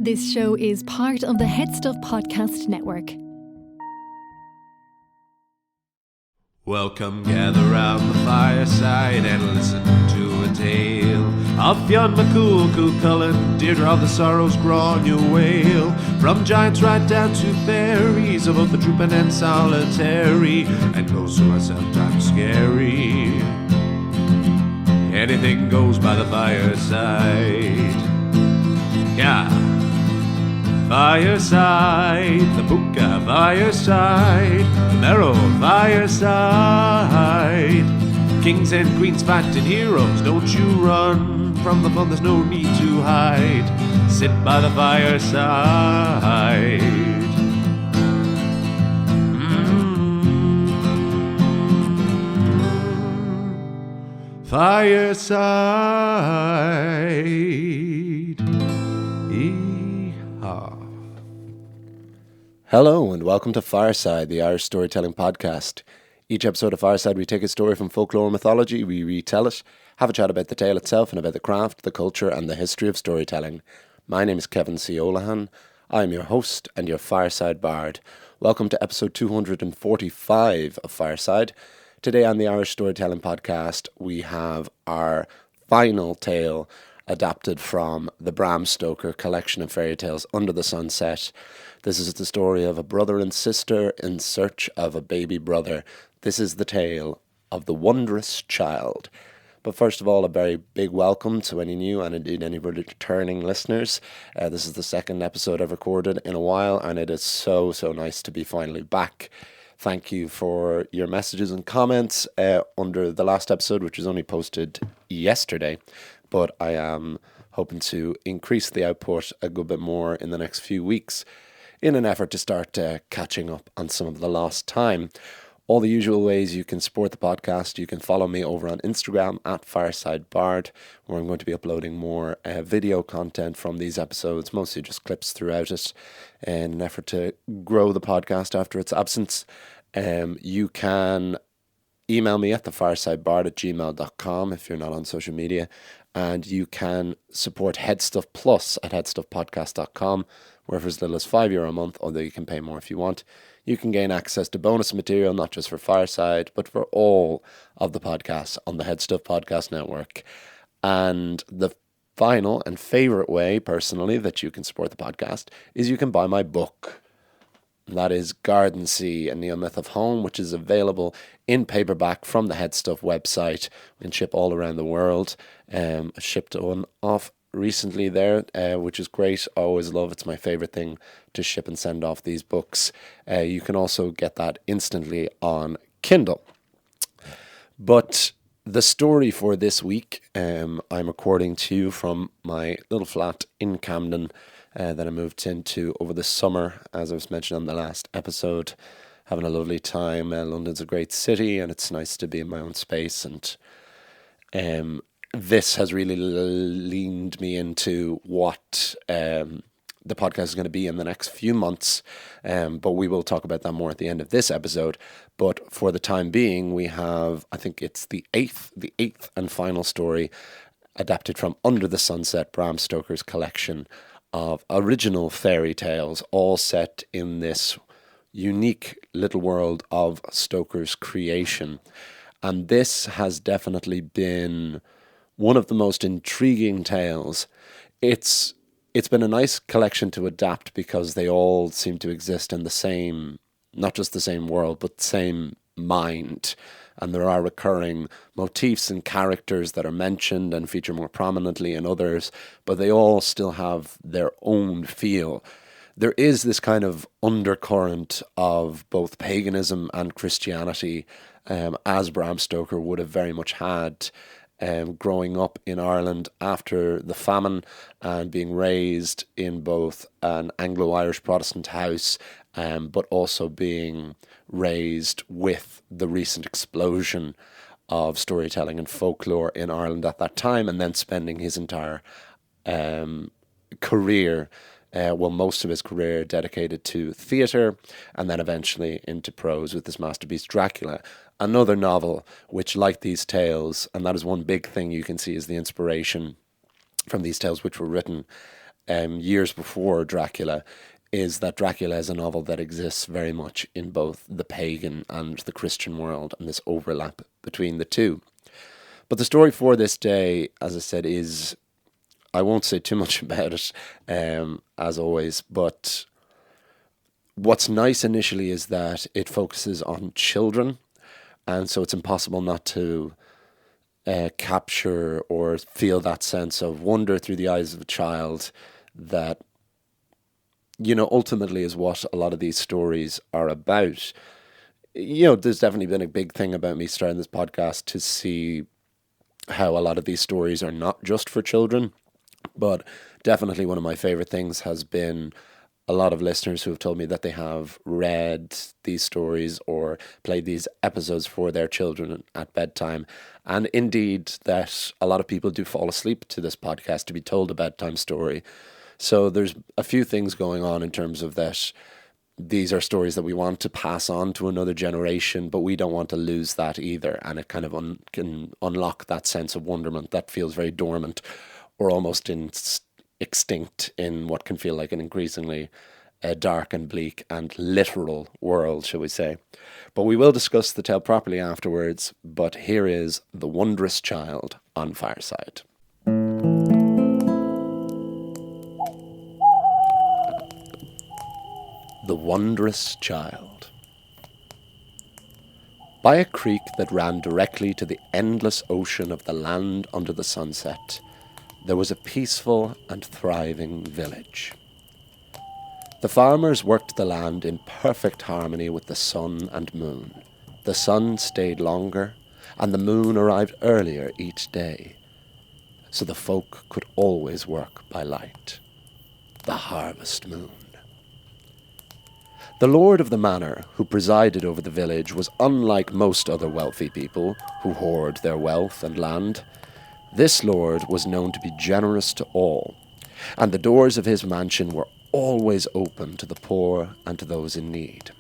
This show is part of the Head Stuff Podcast Network. Welcome, gather round the fireside and listen to a tale of Fionn McCool, Cú Chulainn, Deirdre of the Sorrows, Gráinne Wail. From giants right down to fairies, of both the drooping and solitary, and ghosts who are sometimes scary. Anything goes by the fireside. Yeah. Fireside, the Puka fireside, the Merrow fireside. Kings and queens fighting heroes, don't you run from the fun, there's no need to hide. Sit by the fireside. Fireside. Hello and welcome to Fireside, the Irish storytelling podcast. Each episode of Fireside we take a story from folklore and mythology, we retell it, have a chat about the tale itself and about the craft, the culture and the history of storytelling. My name is Kevin C. O'Lahan. I am your host and your Fireside Bard. Welcome to episode 245 of Fireside. Today on the Irish Storytelling Podcast we have our final tale adapted from the Bram Stoker collection of fairy tales Under the Sunset. This is the story of a brother and sister in search of a baby brother. This is the tale of the Wondrous Child. But first of all, a very big welcome to any new and indeed any returning listeners. This is the second episode I've recorded in a while, and it is so nice to be finally back. Thank you for your messages and comments under the last episode, which was only posted yesterday. But I am hoping to increase the output a good bit more in the next few weeks in an effort to start catching up on some of the lost time. All the usual ways you can support the podcast. You can follow me over on Instagram at FiresideBard, where I'm going to be uploading more video content from these episodes, mostly just clips throughout it, in an effort to grow the podcast after its absence. You can email me at thefiresidebard@gmail.com if you're not on social media, and you can support Headstuff Plus at headstuffpodcast.com, where for as little as €5 a month, although you can pay more if you want, you can gain access to bonus material, not just for Fireside, but for all of the podcasts on the Headstuff Podcast Network. And the final and favorite way, personally, that you can support the podcast is you can buy my book. That is Garden Sea, a Neo-Myth of Home, which is available in paperback from the Headstuff website. We can ship all around the world. I shipped one off recently there, which is great. I always love, it's my favorite thing to ship and send off these books. You can also get that instantly on Kindle. But the story for this week, I'm recording to you from my little flat in Camden that I moved into over the summer, as I was mentioning on the last episode. Having a lovely time. London's a great city and it's nice to be in my own space, and this has really leaned me into what the podcast is going to be in the next few months, but we will talk about that more at the end of this episode. But for the time being, we have, I think it's the eighth and final story adapted from Under the Sunset, Bram Stoker's collection of original fairy tales, all set in this unique little world of Stoker's creation. And this has definitely been one of the most intriguing tales. It's been a nice collection to adapt because they all seem to exist in the same, not just the same world, but the same mind. And there are recurring motifs and characters that are mentioned and feature more prominently in others, but they all still have their own feel. There is this kind of undercurrent of both paganism and Christianity, as Bram Stoker would have very much had growing up in Ireland after the famine and being raised in both an Anglo-Irish Protestant house, but also being raised with the recent explosion of storytelling and folklore in Ireland at that time, and then spending his entire career, most of his career dedicated to theatre, and then eventually into prose with his masterpiece Dracula. Another novel which, like these tales, and that is one big thing you can see is the inspiration from these tales which were written years before Dracula, is that Dracula is a novel that exists very much in both the pagan and the Christian world, and this overlap between the two. But the story for this day, as I said, is, I won't say too much about it, as always, but what's nice initially is that it focuses on children, and so it's impossible not to capture or feel that sense of wonder through the eyes of a child that, ultimately is what a lot of these stories are about. There's definitely been a big thing about me starting this podcast to see how a lot of these stories are not just for children, but definitely one of my favorite things has been a lot of listeners who have told me that they have read these stories or played these episodes for their children at bedtime. And indeed, that a lot of people do fall asleep to this podcast to be told a bedtime story. So there's a few things going on in terms of that. These are stories that we want to pass on to another generation, but we don't want to lose that either. And it kind of can unlock that sense of wonderment that feels very dormant or almost extinct in what can feel like an increasingly dark and bleak and literal world, shall we say. But we will discuss the tale properly afterwards. But here is The Wondrous Child on Fireside. The Wondrous Child. By a creek that ran directly to the endless ocean of the land under the sunset, there was a peaceful and thriving village. The farmers worked the land in perfect harmony with the sun and moon. The sun stayed longer, and the moon arrived earlier each day, so the folk could always work by light. The harvest moon. The lord of the manor, who presided over the village, was unlike most other wealthy people who hoard their wealth and land. This lord was known to be generous to all, and the doors of his mansion were always open to the poor and to those in need.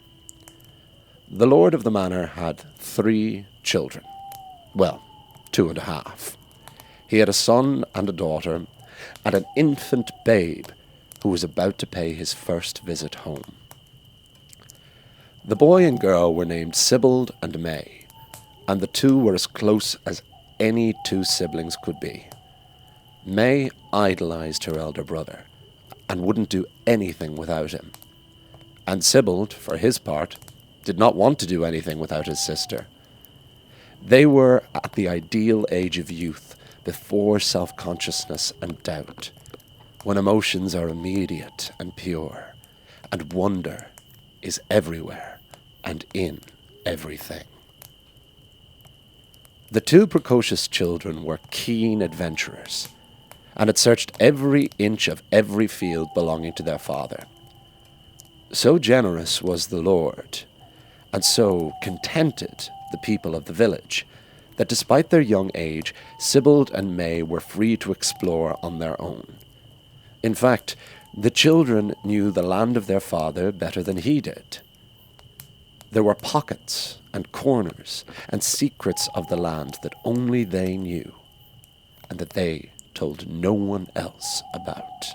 The lord of the manor had 3 children. Well, 2.5. He had a son and a daughter, and an infant babe who was about to pay his first visit home. The boy and girl were named Sybil and May, and the two were as close as any 2 siblings could be. May idolized her elder brother and wouldn't do anything without him. And Sybil, for his part, did not want to do anything without his sister. They were at the ideal age of youth, before self-consciousness and doubt, when emotions are immediate and pure, and wonder is everywhere and in everything. The 2 precocious children were keen adventurers, and had searched every inch of every field belonging to their father. So generous was the Lord, and so contented the people of the village, that despite their young age, Sybil and May were free to explore on their own. In fact, the children knew the land of their father better than he did. There were pockets and corners and secrets of the land that only they knew, and that they told no one else about.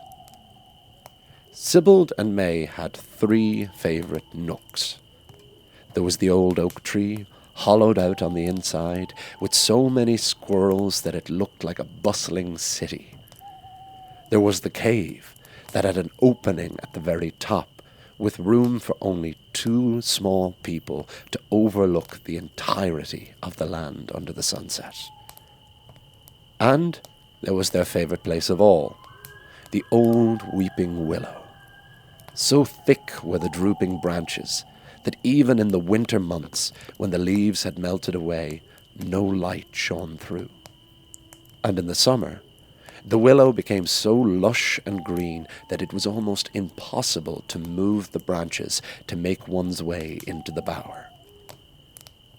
Sybil and May had 3 favourite nooks. There was the old oak tree, hollowed out on the inside, with so many squirrels that it looked like a bustling city. There was the cave, that had an opening at the very top, with room for only 2 small people to overlook the entirety of the land under the sunset. And there was their favourite place of all, the old weeping willow. So thick were the drooping branches that even in the winter months, when the leaves had melted away, no light shone through. And in the summer, the willow became so lush and green that it was almost impossible to move the branches to make one's way into the bower.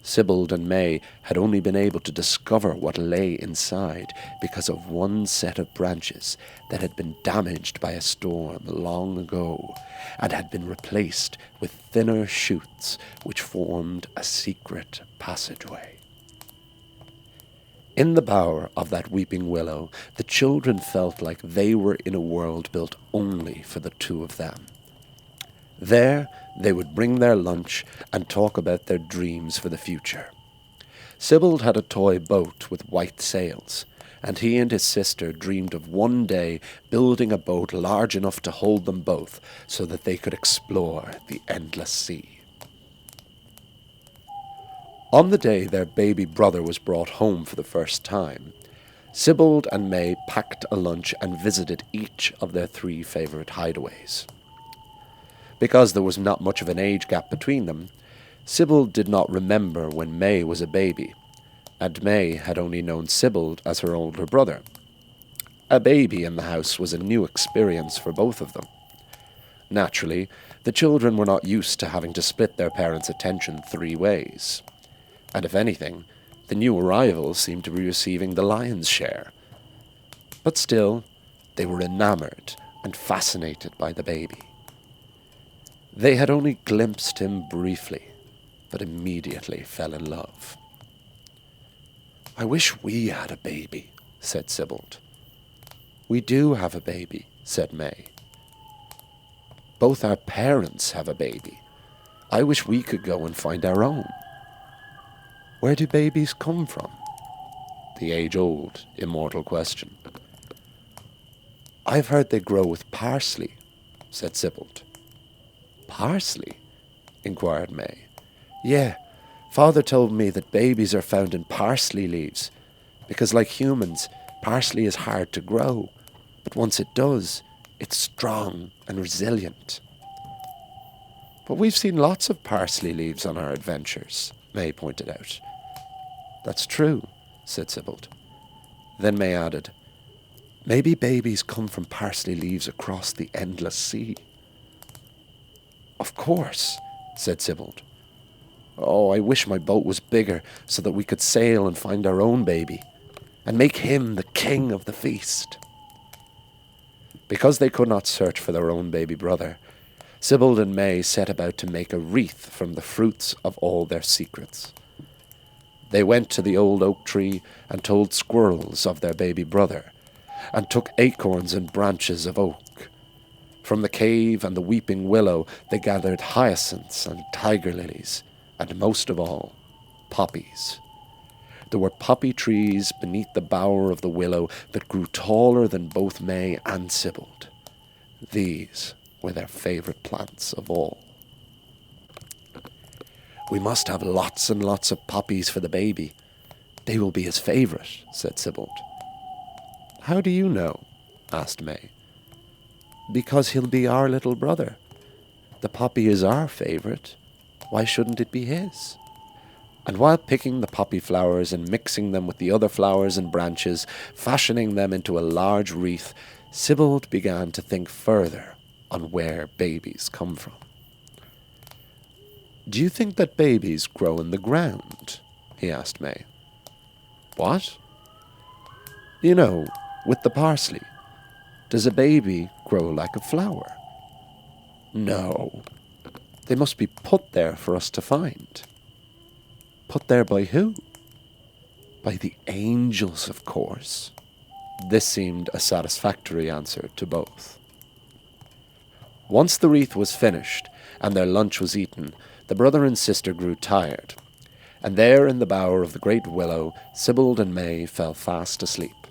Sybil and May had only been able to discover what lay inside because of one set of branches that had been damaged by a storm long ago and had been replaced with thinner shoots which formed a secret passageway. In the bower of that weeping willow, the children felt like they were in a world built only for the two of them. There, they would bring their lunch and talk about their dreams for the future. Sybild had a toy boat with white sails, and he and his sister dreamed of one day building a boat large enough to hold them both so that they could explore the endless sea. On the day their baby brother was brought home for the first time, Sybild and May packed a lunch and visited each of their 3 favourite hideaways. Because there was not much of an age gap between them, Sybild did not remember when May was a baby, and May had only known Sybild as her older brother. A baby in the house was a new experience for both of them. Naturally, the children were not used to having to split their parents' attention 3 ways. And if anything, the new arrivals seemed to be receiving the lion's share. But still, they were enamoured and fascinated by the baby. They had only glimpsed him briefly, but immediately fell in love. "I wish we had a baby," said Sybild. "We do have a baby," said May. "Both our parents have a baby. I wish we could go and find our own." "Where do babies come from?" The age-old, immortal question. "I've heard they grow with parsley," said Sybild. "Parsley?" inquired May. "Yeah, Father told me that babies are found in parsley leaves, because like humans, parsley is hard to grow, but once it does, it's strong and resilient." "But we've seen lots of parsley leaves on our adventures," May pointed out. "That's true," said Sybild. Then May added, "Maybe babies come from parsley leaves across the endless sea." "Of course," said Sybild. "Oh, I wish my boat was bigger so that we could sail and find our own baby, and make him the king of the feast." Because they could not search for their own baby brother, Sybild and May set about to make a wreath from the fruits of all their secrets. They went to the old oak tree and told squirrels of their baby brother, and took acorns and branches of oak. From the cave and the weeping willow they gathered hyacinths and tiger lilies, and most of all, poppies. There were poppy trees beneath the bower of the willow that grew taller than both May and Sybild. These were their favourite plants of all. "We must have lots and lots of poppies for the baby. They will be his favourite," said Sybild. "How do you know?" asked May. "Because he'll be our little brother. The poppy is our favourite. Why shouldn't it be his?" And while picking the poppy flowers and mixing them with the other flowers and branches, fashioning them into a large wreath, Sybild began to think further on where babies come from. "Do you think that babies grow in the ground?" he asked May. "What?" "You know, with the parsley. Does a baby grow like a flower?" "No. They must be put there for us to find." "Put there by who?" "By the angels, of course." This seemed a satisfactory answer to both. Once the wreath was finished and their lunch was eaten, the brother and sister grew tired, and there in the bower of the great willow, Sybild and May fell fast asleep.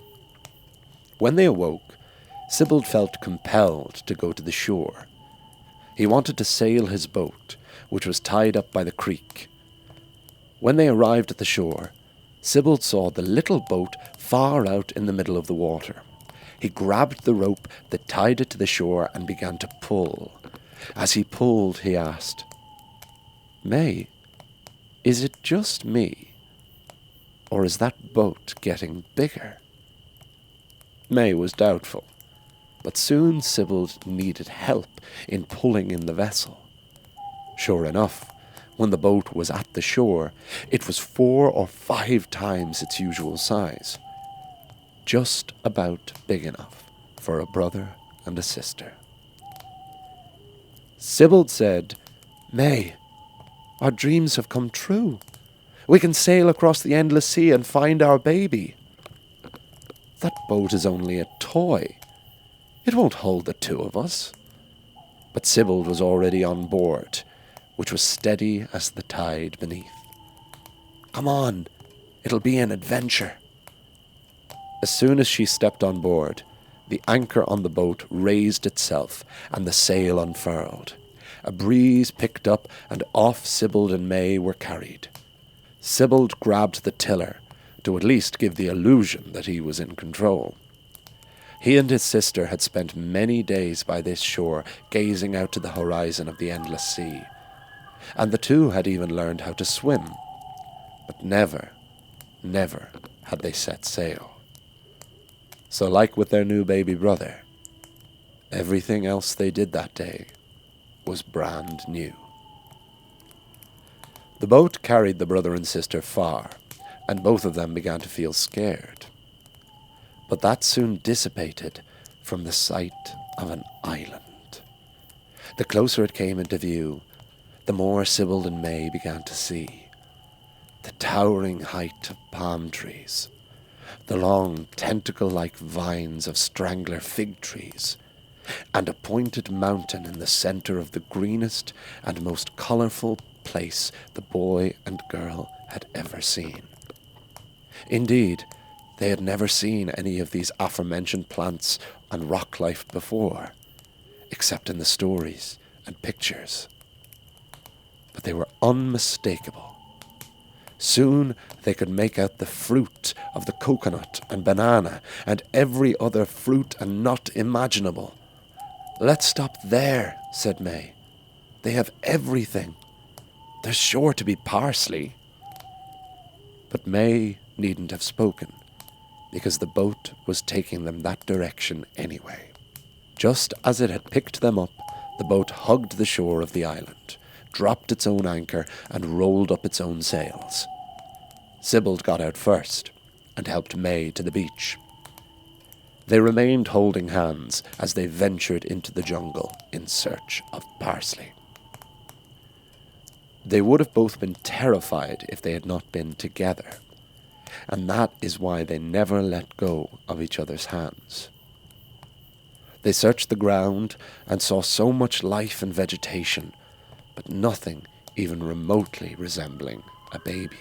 When they awoke, Sybild felt compelled to go to the shore. He wanted to sail his boat, which was tied up by the creek. When they arrived at the shore, Sybild saw the little boat far out in the middle of the water. He grabbed the rope that tied it to the shore and began to pull. As he pulled, he asked, "May, is it just me, or is that boat getting bigger?" May was doubtful, but soon Sybild needed help in pulling in the vessel. Sure enough, when the boat was at the shore, it was 4 or 5 times its usual size, just about big enough for a brother and a sister. Sybild said, "May, our dreams have come true. We can sail across the endless sea and find our baby." That boat is only a toy. It won't hold the two of us. But Sybil was already on board, which was steady as the tide beneath. Come on, it'll be an adventure. As soon as she stepped on board, the anchor on the boat raised itself and the sail unfurled. A breeze picked up and off Sybil and May were carried. Sybil grabbed the tiller to at least give the illusion that he was in control. He and his sister had spent many days by this shore gazing out to the horizon of the endless sea, and the two had even learned how to swim, but never had they set sail. So like with their new baby brother, everything else they did that day was brand new. The boat carried the brother and sister far, and both of them began to feel scared. But that soon dissipated from the sight of an island. The closer it came into view, the more Sybil and May began to see. The towering height of palm trees, the long tentacle-like vines of strangler fig trees, and a pointed mountain in the centre of the greenest and most colourful place the boy and girl had ever seen. Indeed, they had never seen any of these aforementioned plants and rock life before, except in the stories and pictures. But they were unmistakable. Soon they could make out the fruit of the coconut and banana and every other fruit and nut imaginable. Let's stop there, said May. They have everything. There's sure to be parsley. But May needn't have spoken, because the boat was taking them that direction anyway. Just as it had picked them up, the boat hugged the shore of the island, dropped its own anchor, and rolled up its own sails. Sybil got out first, and helped May to the beach. They remained holding hands as they ventured into the jungle in search of parsley. They would have both been terrified if they had not been together, and that is why they never let go of each other's hands. They searched the ground and saw so much life and vegetation, but nothing even remotely resembling a baby.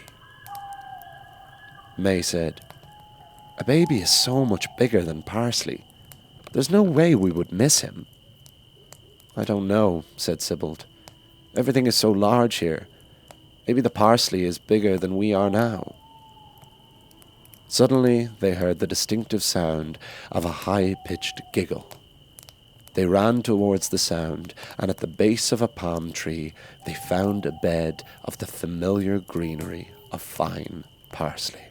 May said, "A baby is so much bigger than parsley. There's no way we would miss him." "I don't know," said Sybil. "Everything is so large here. Maybe the parsley is bigger than we are now." Suddenly they heard the distinctive sound of a high-pitched giggle. They ran towards the sound, and at the base of a palm tree they found a bed of the familiar greenery of fine parsley.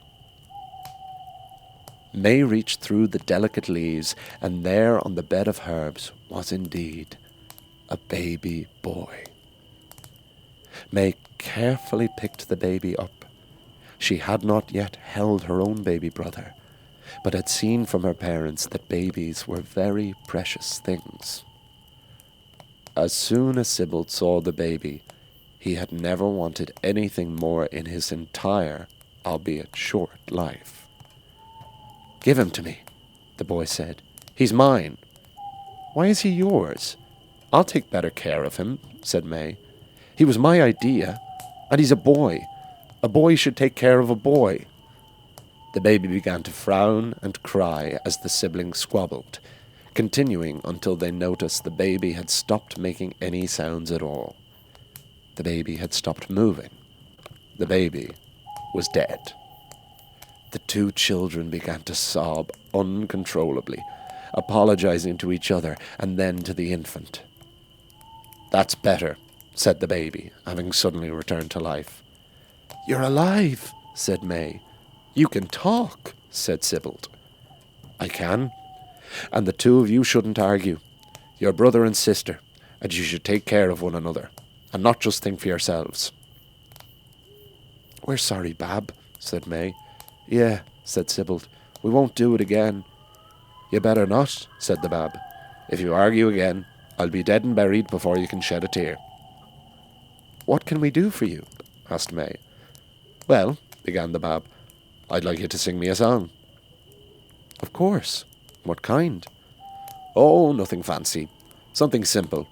May reached through the delicate leaves, and there on the bed of herbs was indeed a baby boy. May carefully picked the baby up. She had not yet held her own baby brother, but had seen from her parents that babies were very precious things. As soon as Sybil saw the baby, he had never wanted anything more in his entire, albeit short, life. "Give him to me," the boy said. "He's mine." "Why is he yours?" "I'll take better care of him," said May. "He was my idea, and he's a boy. A boy should take care of a boy." The baby began to frown and cry as the siblings squabbled, continuing until they noticed the baby had stopped making any sounds at all. The baby had stopped moving. The baby was dead. The two children began to sob uncontrollably, apologizing to each other and then to the infant. "That's better," said the baby, having suddenly returned to life. "You're alive," said May. "You can talk," said Sybil. "I can. And the two of you shouldn't argue. You're brother and sister, and you should take care of one another, and not just think for yourselves." "We're sorry, Bab," said May. "Yeah," said Sybil. "We won't do it again." "You better not," said the Bab. "If you argue again, I'll be dead and buried before you can shed a tear." "What can we do for you?" asked May. "Well," began the Bab, "I'd like you to sing me a song." Of course. What kind? Oh, nothing fancy. Something simple.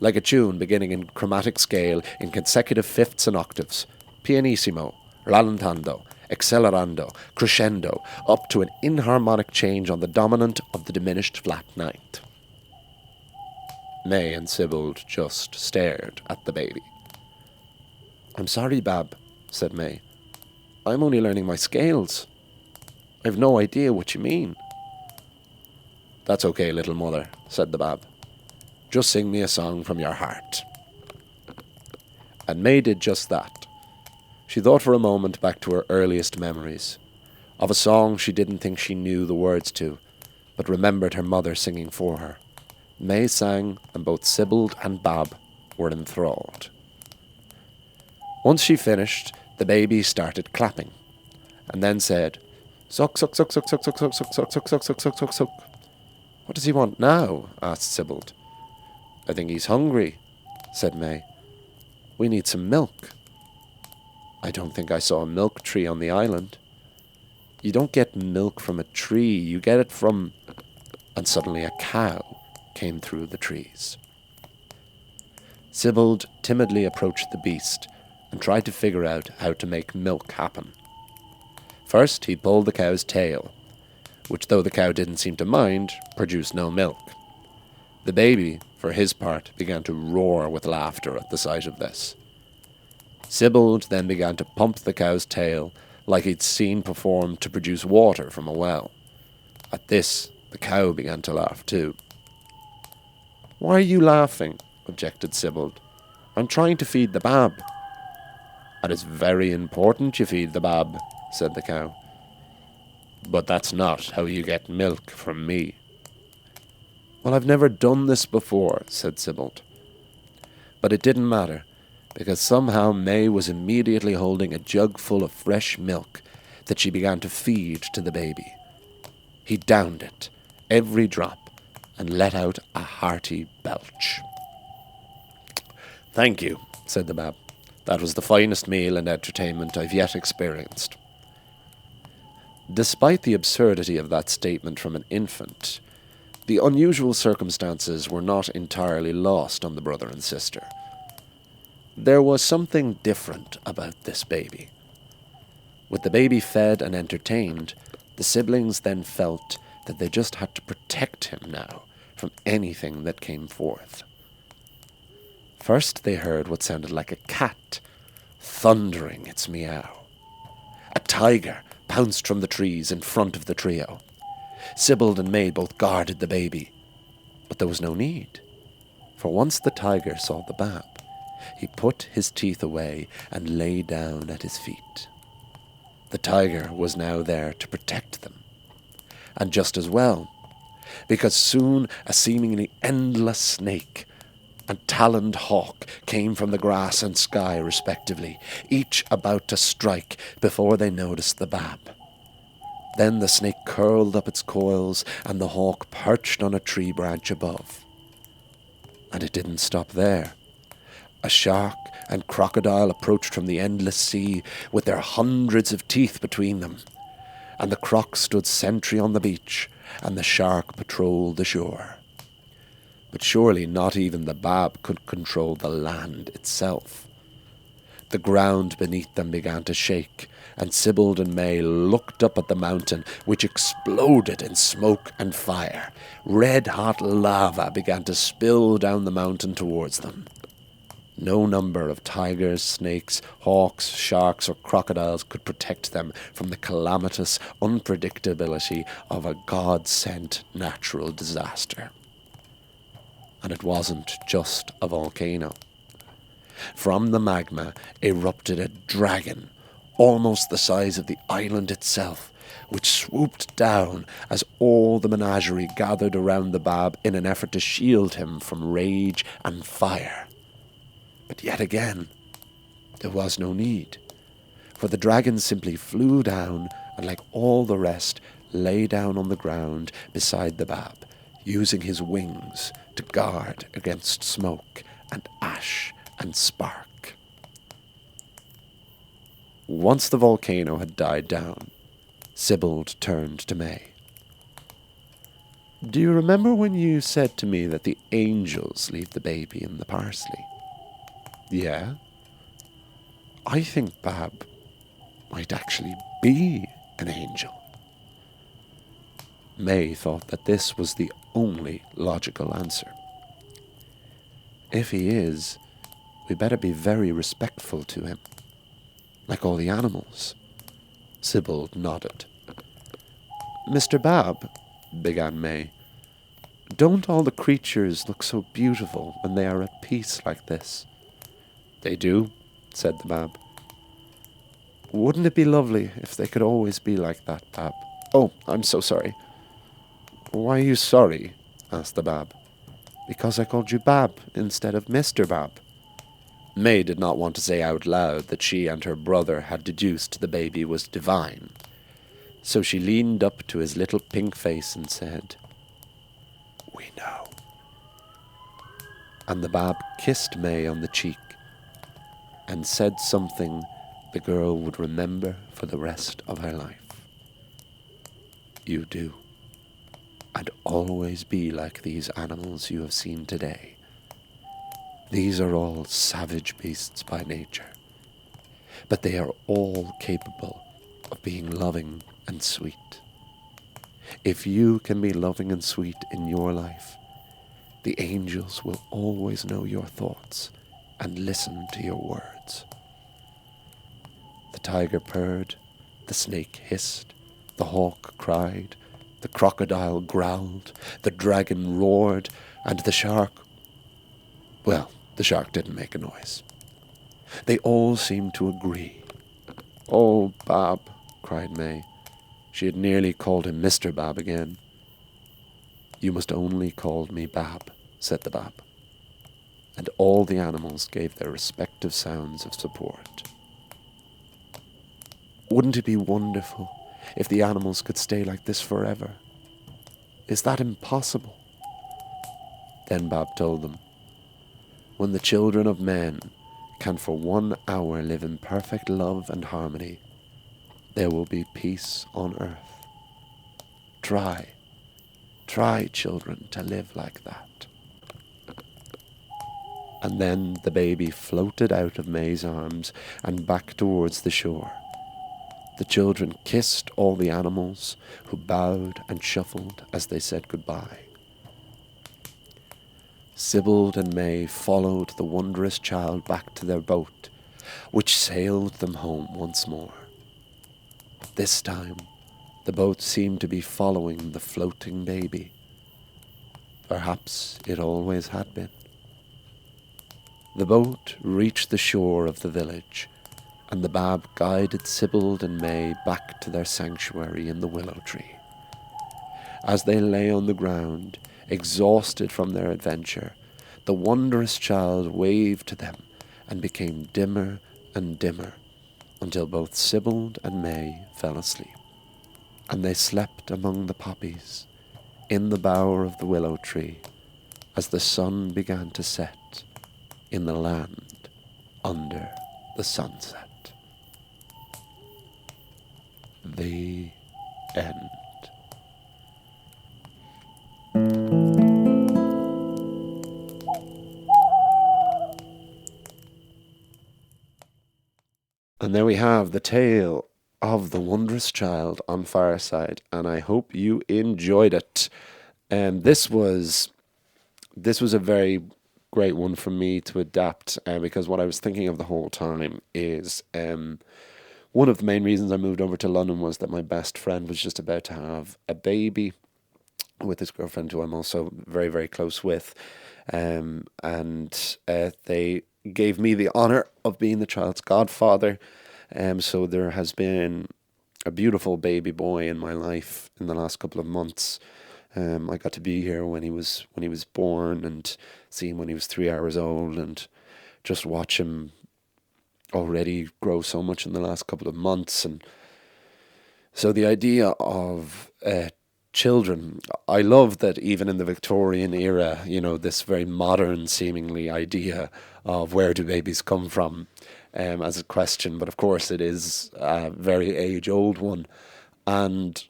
Like a tune beginning in chromatic scale in consecutive fifths and octaves. Pianissimo, rallentando, accelerando, crescendo, up to an inharmonic change on the dominant of the diminished flat ninth. May and Sybil just stared at the baby. I'm sorry, Bab, said May. I'm only learning my scales. I've no idea what you mean. That's okay, little mother, said the Bab. Just sing me a song from your heart. And May did just that. She thought for a moment back to her earliest memories, of a song she didn't think she knew the words to, but remembered her mother singing for her. May sang, and both Sybil and Bab were enthralled. Once she finished, the baby started clapping, and then said, "Suck, suck, suck, suck, suck, suck, suck, suck, suck, suck, suck, suck, suck, suck, suck." "What does he want now?" asked Sybil. "I think he's hungry," said May. "We need some milk." "I don't think I saw a milk tree on the island." "You don't get milk from a tree, you get it from..." And suddenly a cow came through the trees. Sybil timidly approached the beast and tried to figure out how to make milk happen. First, he pulled the cow's tail, which, though the cow didn't seem to mind, produced no milk. The baby, for his part, began to roar with laughter at the sight of this. Sybil then began to pump the cow's tail like he'd seen performed to produce water from a well. At this, the cow began to laugh too. "Why are you laughing?" objected Sybil. "I'm trying to feed the Bab." "And it's very important you feed the Bab," said the cow. "But that's not how you get milk from me." "Well, I've never done this before," said Sybil. But it didn't matter, because somehow May was immediately holding a jug full of fresh milk that she began to feed to the baby. He downed it, every drop, and let out a hearty belch. "Thank you," said the Bab. "That was the finest meal and entertainment I've yet experienced." Despite the absurdity of that statement from an infant, the unusual circumstances were not entirely lost on the brother and sister. There was something different about this baby. With the baby fed and entertained, the siblings then felt that they just had to protect him now from anything that came forth. First they heard what sounded like a cat thundering its meow. A tiger pounced from the trees in front of the trio. Sybil and May both guarded the baby, but there was no need, for once the tiger saw the Bab, he put his teeth away and lay down at his feet. The tiger was now there to protect them, and just as well, because soon a seemingly endless snake and taloned hawk came from the grass and sky respectively, each about to strike before they noticed the Bab. Then the snake curled up its coils and the hawk perched on a tree branch above. And it didn't stop there. A shark and crocodile approached from the endless sea with their hundreds of teeth between them, and the croc stood sentry on the beach, and the shark patrolled the shore. But surely not even the Bab could control the land itself. The ground beneath them began to shake, and Sybil and May looked up at the mountain, which exploded in smoke and fire. Red-hot lava began to spill down the mountain towards them. No number of tigers, snakes, hawks, sharks, or crocodiles could protect them from the calamitous unpredictability of a God-sent natural disaster. And it wasn't just a volcano. From the magma erupted a dragon, almost the size of the island itself, which swooped down as all the menagerie gathered around the Bab in an effort to shield him from rage and fire. But yet again, there was no need, for the dragon simply flew down and, like all the rest, lay down on the ground beside the Bab, using his wings to guard against smoke and ash and spark. Once the volcano had died down, Sybil turned to May. Do you remember when you said to me that the angels leave the baby in the parsley? Yeah. I think Bab might actually be an angel. May thought that this was the only logical answer. If he is, we better be very respectful to him, like all the animals. Sybil nodded. Mr. Bab, began May, don't all the creatures look so beautiful when they are at peace like this? They do, said the Bab. Wouldn't it be lovely if they could always be like that, Bab? Oh, I'm so sorry. Why are you sorry? Asked the Bab. Because I called you Bab instead of Mr. Bab. May did not want to say out loud that she and her brother had deduced the baby was divine. So she leaned up to his little pink face and said, We know. And the Bab kissed May on the cheek and said something the girl would remember for the rest of her life. You do, and always be like these animals you have seen today. These are all savage beasts by nature, but they are all capable of being loving and sweet. If you can be loving and sweet in your life, the angels will always know your thoughts and listen to your words. The tiger purred, the snake hissed, the hawk cried, the crocodile growled, the dragon roared, and the shark... Well, the shark didn't make a noise. They all seemed to agree. Oh, Bab, cried May. She had nearly called him Mr. Bab again. You must only call me Bab, said the Bab. And all the animals gave their respective sounds of support. Wouldn't it be wonderful if the animals could stay like this forever? Is that impossible? Then Bab told them, when the children of men can for 1 hour live in perfect love and harmony, there will be peace on earth. Try, children, to live like that. And then the baby floated out of May's arms and back towards the shore. The children kissed all the animals, who bowed and shuffled as they said goodbye. Sybil and May followed the wondrous child back to their boat, which sailed them home once more. This time, the boat seemed to be following the floating baby. Perhaps it always had been. The boat reached the shore of the village, and the Bab guided Sybil and May back to their sanctuary in the willow tree. As they lay on the ground, exhausted from their adventure, the wondrous child waved to them and became dimmer and dimmer until both Sybil and May fell asleep. And they slept among the poppies in the bower of the willow tree as the sun began to set in the land under the sunset. The end. And there we have the tale of the wondrous child on Fireside, and I hope you enjoyed it. This was a very great one for me to adapt, because what I was thinking of the whole time is one of the main reasons I moved over to London was that my best friend was just about to have a baby with his girlfriend, who I'm also very, very close with, and they gave me the honour of being the child's godfather. So there has been a beautiful baby boy in my life in the last couple of months. I got to be here when he was born and see him when he was 3 hours old and just watch him already grow so much in the last couple of months. And so the idea of children, I love that even in the Victorian era, this very modern seemingly idea of where do babies come from as a question, but of course it is a very age-old one. And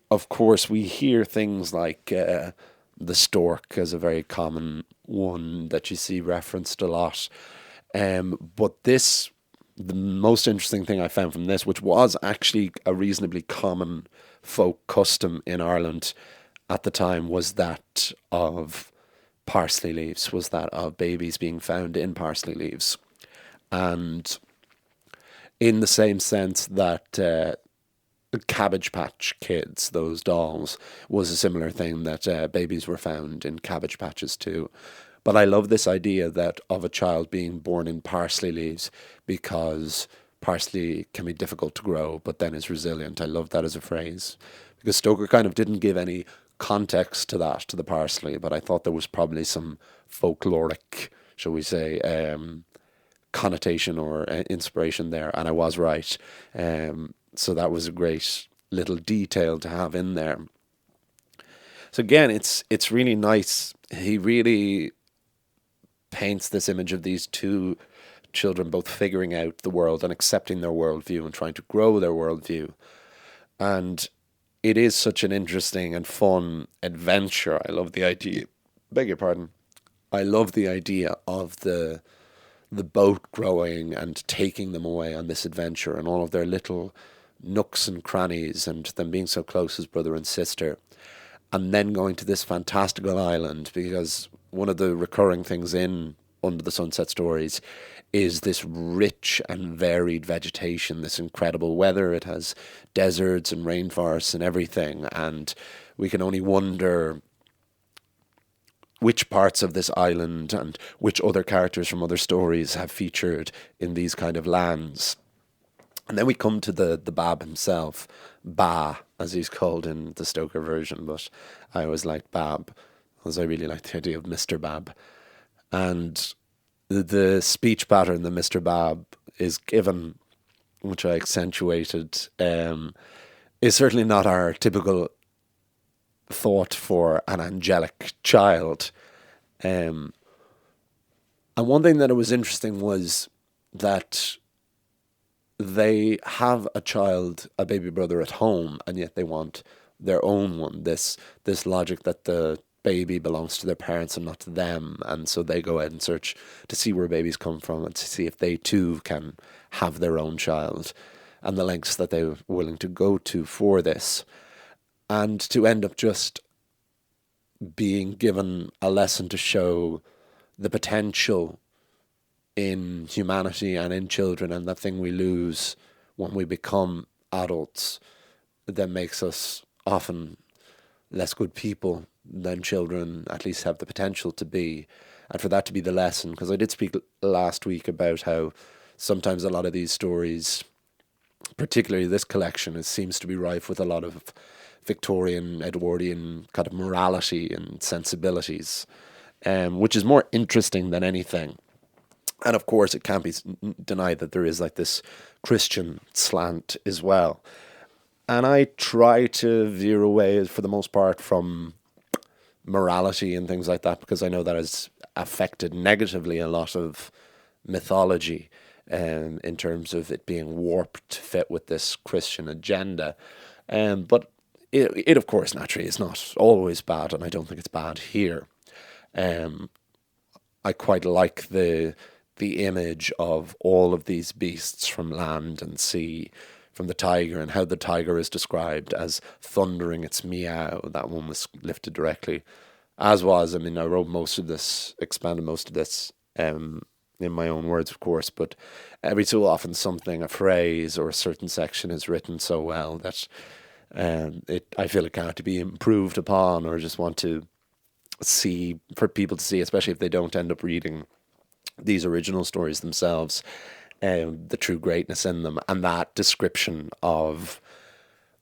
of course, we hear things like the stork as a very common one that you see referenced a lot. But the most interesting thing I found from this, which was actually a reasonably common folk custom in Ireland at the time, was that of parsley leaves, was that of babies being found in parsley leaves. And in the same sense that Cabbage Patch Kids, those dolls, was a similar thing, that babies were found in cabbage patches too. But I love this idea that of a child being born in parsley leaves, because parsley can be difficult to grow, but then is resilient. I love that as a phrase, because Stoker kind of didn't give any context to that, to the parsley, but I thought there was probably some folkloric, shall we say, connotation or inspiration there, and I was right. So that was a great little detail to have in there. So again, it's really nice. He really paints this image of these two children both figuring out the world and accepting their worldview and trying to grow their worldview. And it is such an interesting and fun adventure. I love the idea. Beg your pardon. I love the idea of the boat growing and taking them away on this adventure, and all of their little nooks and crannies, and them being so close as brother and sister, and then going to this fantastical island, because one of the recurring things in Under the Sunset Stories is this rich and varied vegetation, this incredible weather. It has deserts and rainforests and everything, and we can only wonder which parts of this island and which other characters from other stories have featured in these kind of lands. And then we come to the Bab himself, Ba, as he's called in the Stoker version, but I always liked Bab, because I really like the idea of Mr. Bab. And the speech pattern that Mr. Bab is given, which I accentuated, is certainly not our typical thought for an angelic child. And one thing that was interesting was that they have a child, a baby brother at home, and yet they want their own one. This logic that the baby belongs to their parents and not to them, and so they go out and search to see where babies come from and to see if they too can have their own child, and the lengths that they were willing to go to for this, and to end up just being given a lesson to show the potential in humanity and in children, and that thing we lose when we become adults that makes us often less good people than children at least have the potential to be. And for that to be the lesson, because I did speak last week about how sometimes a lot of these stories, particularly this collection, it seems to be rife with a lot of Victorian, Edwardian kind of morality and sensibilities, which is more interesting than anything. And of course, it can't be denied that there is like this Christian slant as well. And I try to veer away, for the most part, from morality and things like that, because I know that has affected negatively a lot of mythology, in terms of it being warped to fit with this Christian agenda. But it, of course, naturally is not always bad, and I don't think it's bad here. I quite like the image of all of these beasts from land and sea, from the tiger, and how the tiger is described as thundering its meow. That one was lifted directly, as was, I mean, I wrote most of this, expanded most of this in my own words, of course, but every so often something, a phrase or a certain section is written so well that I feel it can't be improved upon, or just want to see, for people to see, especially if they don't end up reading these original stories themselves, the true greatness in them, and that description of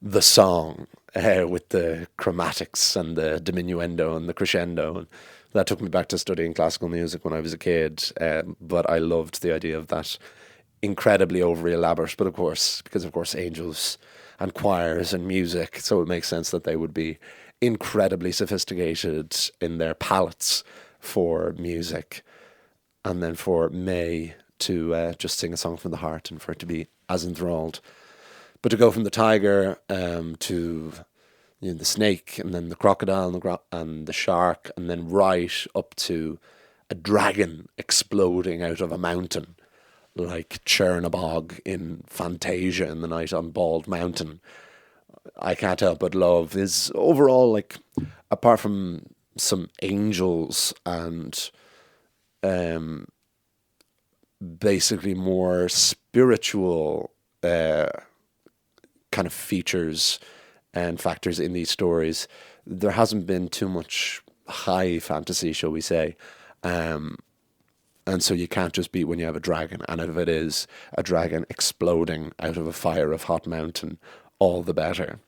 the song with the chromatics and the diminuendo and the crescendo. And that took me back to studying classical music when I was a kid, but I loved the idea of that incredibly overly elaborate, but of course, because of course angels and choirs and music, so it makes sense that they would be incredibly sophisticated in their palates for music. And then for May to just sing a song from the heart, and for it to be as enthralled. But to go from the tiger to the snake, and then the crocodile, and the shark, and then right up to a dragon exploding out of a mountain, like Chernobog in Fantasia in The Night on Bald Mountain. I can't help but love is overall, like, apart from some angels and basically more spiritual kind of features and factors in these stories, there hasn't been too much high fantasy, shall we say. And so you can't just beat when you have a dragon. And if it is a dragon exploding out of a fire of hot mountain, all the better.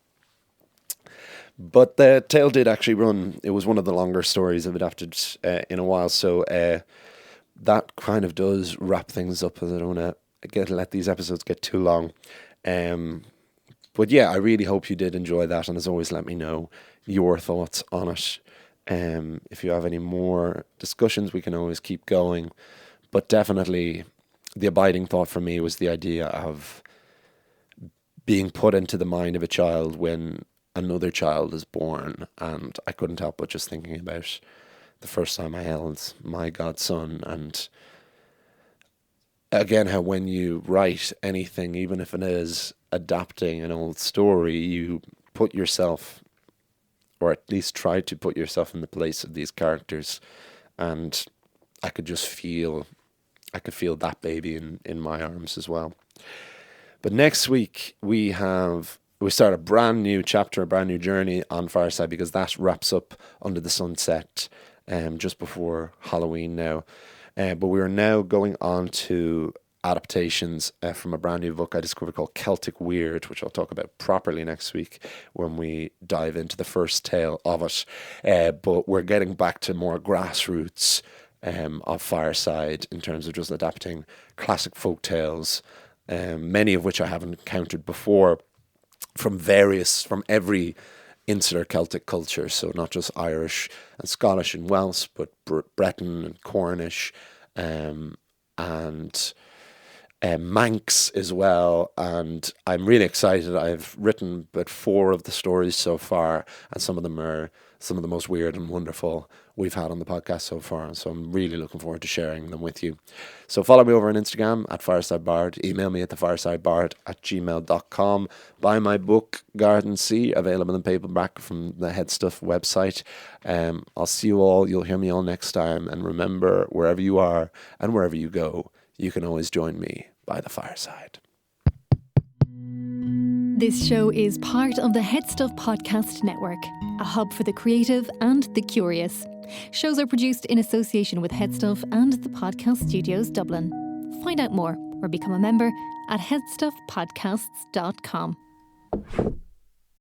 But the tale did actually run. It was one of the longer stories I've adapted in a while. So that kind of does wrap things up, as I don't want to let these episodes get too long. But yeah, I really hope you did enjoy that. And as always, let me know your thoughts on it. If you have any more discussions, we can always keep going. But definitely the abiding thought for me was the idea of being put into the mind of a child when another child is born. And I couldn't help but just thinking about the first time I held my godson. And again, how when you write anything, even if it is adapting an old story, you put yourself, or at least try to put yourself in the place of these characters. And I could just feel that baby in my arms as well. But next week we start a brand new chapter, a brand new journey on Fireside, because that wraps up Under the Sunset just before Halloween now. But we are now going on to adaptations from a brand new book I discovered called Celtic Weird, which I'll talk about properly next week when we dive into the first tale of it. But we're getting back to more grassroots of Fireside in terms of just adapting classic folk tales, many of which I haven't encountered before, from every insular Celtic culture. So not just Irish and Scottish and Welsh, but Breton and Cornish, and Manx as well. And I'm really excited. I've written about 4 of the stories so far, and some of them are some of the most weird and wonderful we've had on the podcast so far. So I'm really looking forward to sharing them with you. So follow me over on Instagram at FiresideBard. Email me at thefiresidebard@gmail.com. Buy my book, Garden Sea, available in paperback from the Head Stuff website. I'll see you all. You'll hear me all next time. And remember, wherever you are and wherever you go, you can always join me by the fireside. This show is part of the Head Stuff Podcast Network, a hub for the creative and the curious. Shows are produced in association with Head Stuff and the Podcast Studios Dublin. Find out more or become a member at headstuffpodcasts.com.